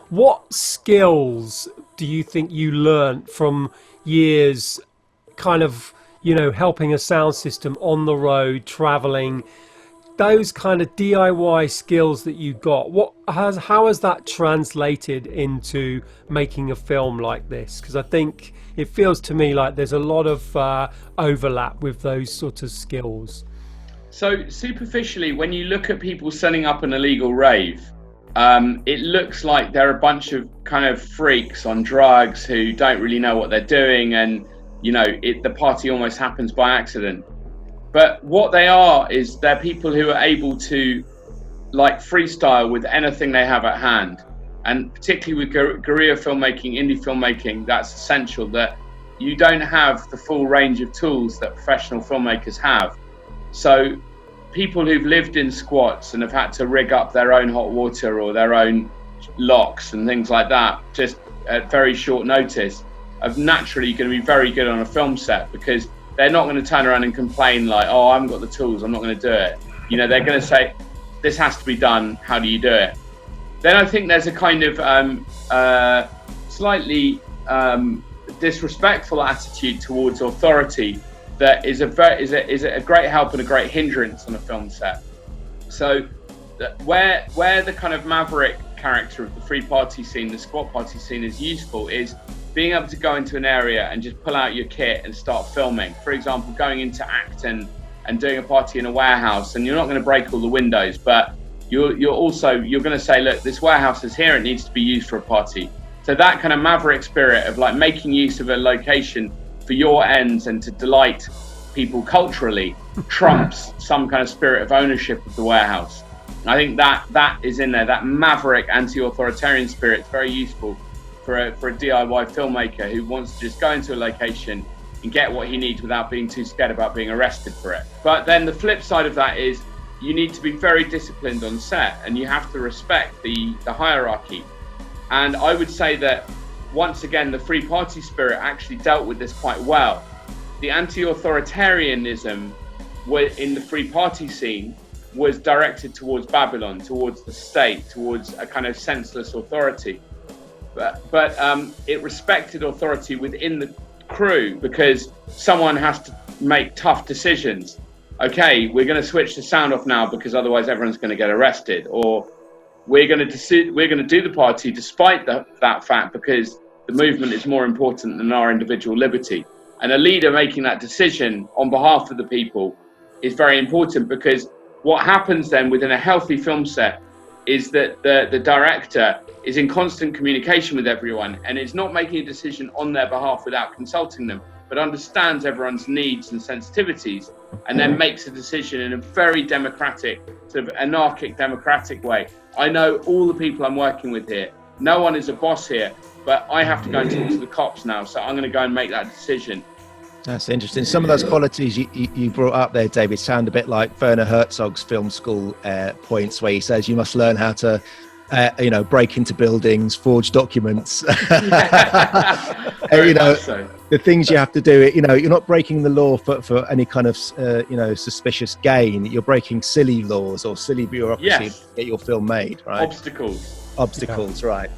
What skills do you think you learnt from years kind of, helping a sound system on the road, traveling, those kind of DIY skills that you got, how has that translated into making a film like this? Because I think it feels to me like there's a lot of overlap with those sort of skills. So superficially, when you look at people setting up an illegal rave, it looks like they're a bunch of kind of freaks on drugs who don't really know what they're doing, and the party almost happens by accident. But what they are is they're people who are able to like freestyle with anything they have at hand, and particularly with guerrilla filmmaking, indie filmmaking, that's essential. That you don't have the full range of tools that professional filmmakers have. So people who've lived in squats and have had to rig up their own hot water or their own locks and things like that just at very short notice are naturally going to be very good on a film set, because they're not going to turn around and complain like, oh, I haven't got the tools, I'm not going to do it. They're going to say, this has to be done, how do you do it? Then I think there's a kind of slightly disrespectful attitude towards authority that is a great help and a great hindrance on a film set. So where the kind of maverick character of the free party scene, the squat party scene, is useful is being able to go into an area and just pull out your kit and start filming. For example, going into Acton and doing a party in a warehouse, and you're not going to break all the windows, but you're going to say, look, this warehouse is here, it needs to be used for a party. So that kind of maverick spirit of like making use of a location for your ends and to delight people culturally trumps some kind of spirit of ownership of the warehouse. And I think that is in there. That maverick anti-authoritarian spirit is very useful for a DIY filmmaker who wants to just go into a location and get what he needs without being too scared about being arrested for it. But then the flip side of that is you need to be very disciplined on set, and you have to respect the hierarchy. And I would say that once again, the free party spirit actually dealt with this quite well. The anti-authoritarianism in the free party scene was directed towards Babylon, towards the state, towards a kind of senseless authority. But it respected authority within the crew, because someone has to make tough decisions. Okay, we're going to switch the sound off now because otherwise everyone's going to get arrested, or we're going to do the party despite that fact because the movement is more important than our individual liberty. And a leader making that decision on behalf of the people is very important, because what happens then within a healthy film set is that the director is in constant communication with everyone and is not making a decision on their behalf without consulting them, but understands everyone's needs and sensitivities, and then makes a decision in a very democratic, sort of anarchic democratic way. I know all the people I'm working with here. No one is a boss here, but I have to go and talk to the cops now, so I'm going to go and make that decision. That's interesting. Some of those qualities you brought up there, David, sound a bit like Werner Herzog's film school points, where he says you must learn how to break into buildings, forge documents. The things you have to do. You're not breaking the law for any kind of suspicious gain. You're breaking silly laws or silly bureaucracy to get your film made, right? Obstacles, right?